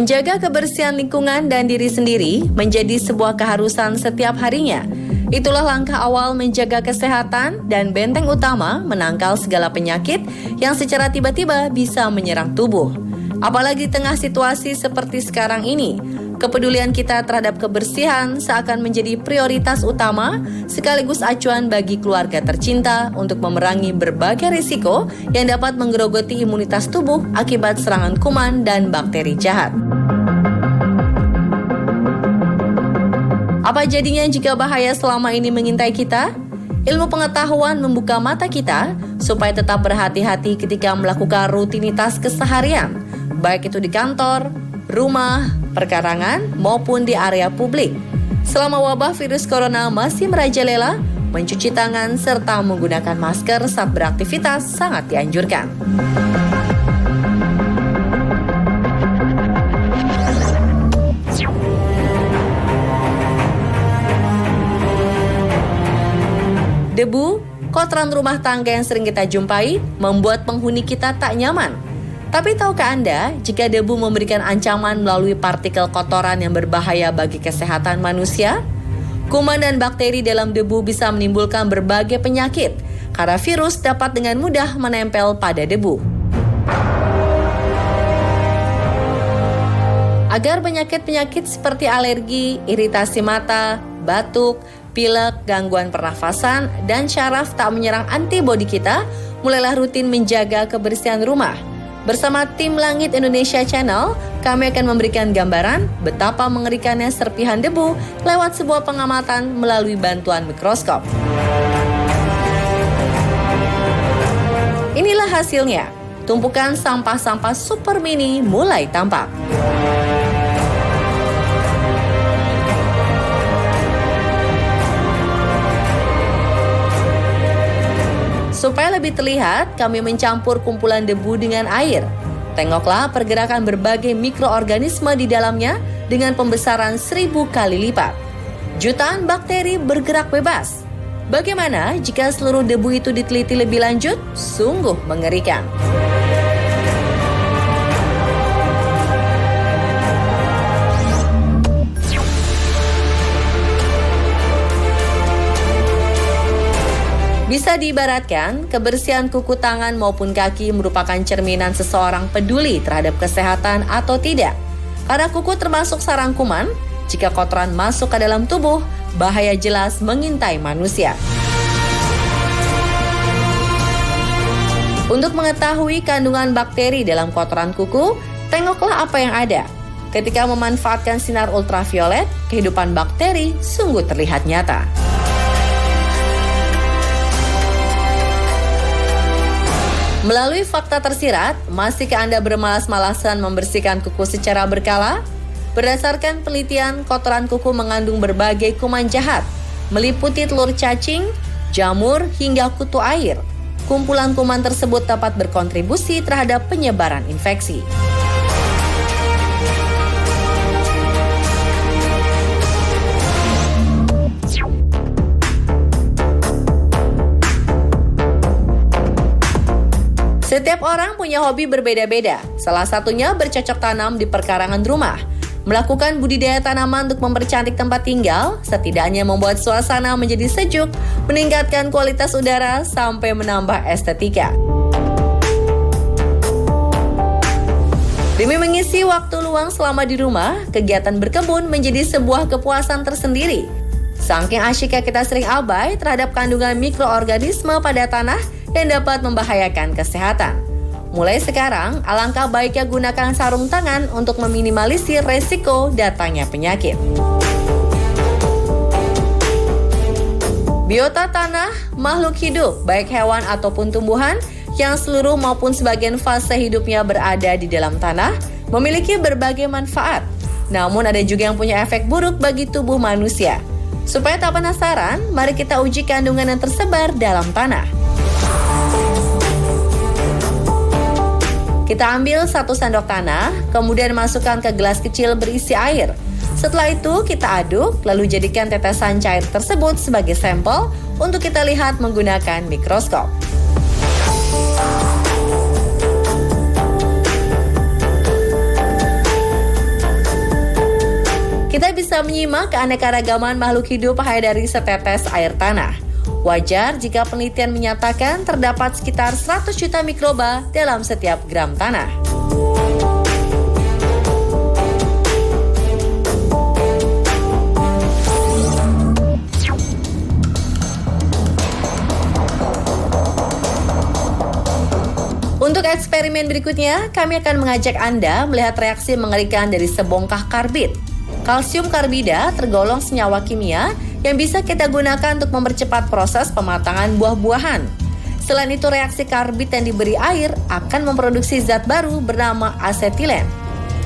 Menjaga kebersihan lingkungan dan diri sendiri menjadi sebuah keharusan setiap harinya. Itulah langkah awal menjaga kesehatan dan benteng utama menangkal segala penyakit yang secara tiba-tiba bisa menyerang tubuh. Apalagi di tengah situasi seperti sekarang ini, kepedulian kita terhadap kebersihan seakan menjadi prioritas utama sekaligus acuan bagi keluarga tercinta untuk memerangi berbagai risiko yang dapat menggerogoti imunitas tubuh akibat serangan kuman dan bakteri jahat. Apa jadinya jika bahaya selama ini mengintai kita? Ilmu pengetahuan membuka mata kita supaya tetap berhati-hati ketika melakukan rutinitas keseharian, baik itu di kantor, rumah, perkarangan, maupun di area publik. Selama wabah virus corona masih merajalela, mencuci tangan serta menggunakan masker saat beraktivitas sangat dianjurkan. Debu, kotoran rumah tangga yang sering kita jumpai membuat penghuni kita tak nyaman. Tapi tahukah Anda jika debu memberikan ancaman melalui partikel kotoran yang berbahaya bagi kesehatan manusia? Kuman dan bakteri dalam debu bisa menimbulkan berbagai penyakit karena virus dapat dengan mudah menempel pada debu. Agar penyakit-penyakit seperti alergi, iritasi mata, batuk, pilek, gangguan pernafasan, dan syaraf tak menyerang antibodi kita, mulailah rutin menjaga kebersihan rumah. Bersama tim Langit Indonesia Channel, kami akan memberikan gambaran betapa mengerikannya serpihan debu lewat sebuah pengamatan melalui bantuan mikroskop. Inilah hasilnya. Tumpukan sampah-sampah super mini mulai tampak. Supaya lebih terlihat, kami mencampur kumpulan debu dengan air. Tengoklah pergerakan berbagai mikroorganisme di dalamnya dengan pembesaran 1000 kali lipat. Jutaan bakteri bergerak bebas. Bagaimana jika seluruh debu itu diteliti lebih lanjut? Sungguh mengerikan. Bisa diibaratkan, kebersihan kuku tangan maupun kaki merupakan cerminan seseorang peduli terhadap kesehatan atau tidak. Karena kuku termasuk sarang kuman, jika kotoran masuk ke dalam tubuh, bahaya jelas mengintai manusia. Untuk mengetahui kandungan bakteri dalam kotoran kuku, tengoklah apa yang ada. Ketika memanfaatkan sinar ultraviolet, kehidupan bakteri sungguh terlihat nyata. Melalui fakta tersirat, masihkah Anda bermalas-malasan membersihkan kuku secara berkala? Berdasarkan penelitian, kotoran kuku mengandung berbagai kuman jahat, meliputi telur cacing, jamur, hingga kutu air. Kumpulan kuman tersebut dapat berkontribusi terhadap penyebaran infeksi. Setiap orang punya hobi berbeda-beda, salah satunya bercocok tanam di perkarangan rumah. Melakukan budidaya tanaman untuk mempercantik tempat tinggal, setidaknya membuat suasana menjadi sejuk, meningkatkan kualitas udara, sampai menambah estetika. Demi mengisi waktu luang selama di rumah, kegiatan berkebun menjadi sebuah kepuasan tersendiri. Saking asyiknya kita sering abai terhadap kandungan mikroorganisme pada tanah yang dapat membahayakan kesehatan. Mulai sekarang, alangkah baiknya gunakan sarung tangan untuk meminimalisir resiko datangnya penyakit. Biota tanah, makhluk hidup, baik hewan ataupun tumbuhan, yang seluruh maupun sebagian fase hidupnya berada di dalam tanah, memiliki berbagai manfaat. Namun ada juga yang punya efek buruk bagi tubuh manusia. Supaya tak penasaran, mari kita uji kandungan yang tersebar dalam tanah. Kita ambil 1 sendok tanah, kemudian masukkan ke gelas kecil berisi air. Setelah itu kita aduk, lalu jadikan tetesan cair tersebut sebagai sampel untuk kita lihat menggunakan mikroskop. bisa menyimak keanekaragaman makhluk hidup hanya dari setetes air tanah. Wajar jika penelitian menyatakan terdapat sekitar 100 juta mikroba dalam setiap gram tanah. Untuk eksperimen berikutnya, kami akan mengajak Anda melihat reaksi mengerikan dari sebongkah karbid. Kalsium karbida tergolong senyawa kimia yang bisa kita gunakan untuk mempercepat proses pematangan buah-buahan. Selain itu, reaksi karbid yang diberi air akan memproduksi zat baru bernama asetilen.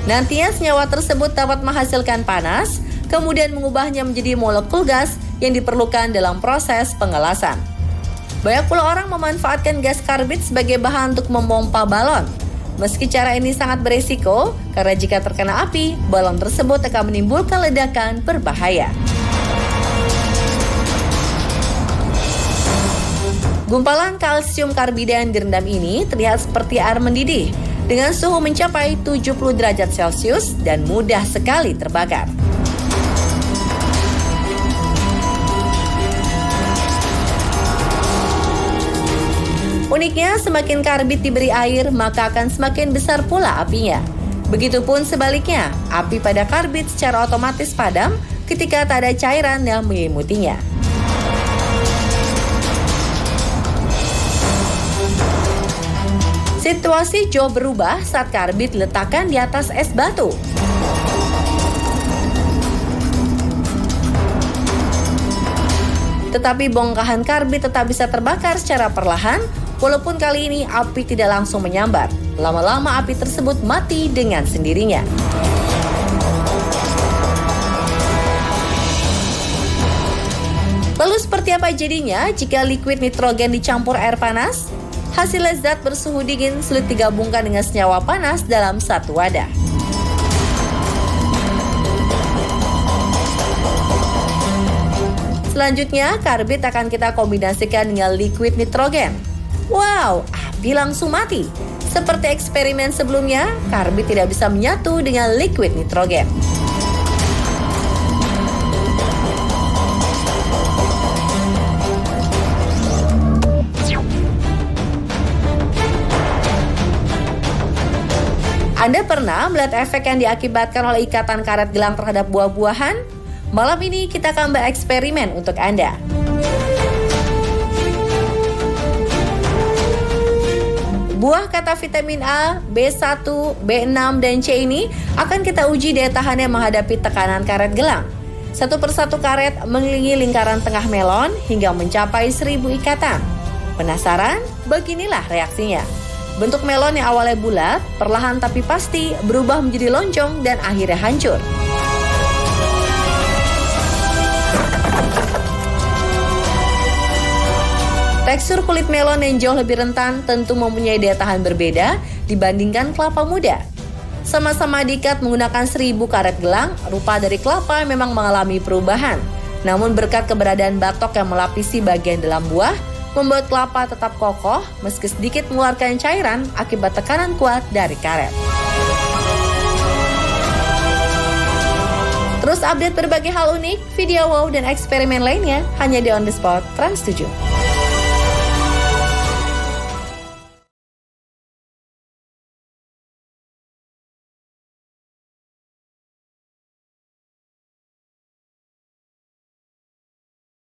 Nantinya senyawa tersebut dapat menghasilkan panas, kemudian mengubahnya menjadi molekul gas yang diperlukan dalam proses pengelasan. Banyak pula orang memanfaatkan gas karbid sebagai bahan untuk memompa balon. Meski cara ini sangat beresiko, karena jika terkena api, balon tersebut akan menimbulkan ledakan berbahaya. Gumpalan kalsium karbida yang direndam ini terlihat seperti air mendidih dengan suhu mencapai 70 derajat Celcius dan mudah sekali terbakar. Uniknya, semakin karbid diberi air, maka akan semakin besar pula apinya. Begitupun sebaliknya, api pada karbid secara otomatis padam ketika tak ada cairan yang menyelimutinya. Situasi jauh berubah saat karbid diletakkan di atas es batu. Tetapi bongkahan karbid tetap bisa terbakar secara perlahan, walaupun kali ini api tidak langsung menyambar. Lama-lama api tersebut mati dengan sendirinya. Lalu seperti apa jadinya jika liquid nitrogen dicampur air panas? Hasil zat bersuhu dingin sulit digabungkan dengan senyawa panas dalam satu wadah. Selanjutnya, karbid akan kita kombinasikan dengan liquid nitrogen. Wow, api langsung mati. Seperti eksperimen sebelumnya, karbid tidak bisa menyatu dengan liquid nitrogen. Anda pernah melihat efek yang diakibatkan oleh ikatan karet gelang terhadap buah-buahan? Malam ini kita akan bereksperimen untuk Anda. Buah kata vitamin A, B1, B6, dan C ini akan kita uji daya tahannya menghadapi tekanan karet gelang. Satu persatu karet mengelilingi lingkaran tengah melon hingga mencapai 1000 ikatan. Penasaran? Beginilah reaksinya. Bentuk melon yang awalnya bulat, perlahan tapi pasti berubah menjadi lonjong dan akhirnya hancur. Tekstur kulit melon yang jauh lebih rentan tentu mempunyai daya tahan berbeda dibandingkan kelapa muda. Sama-sama diikat menggunakan 1000 karet gelang, rupa dari kelapa memang mengalami perubahan. Namun berkat keberadaan batok yang melapisi bagian dalam buah, membuat kelapa tetap kokoh meski sedikit mengeluarkan cairan akibat tekanan kuat dari karet. Terus update berbagai hal unik, video wow, dan eksperimen lainnya hanya di On The Spot Trans 7.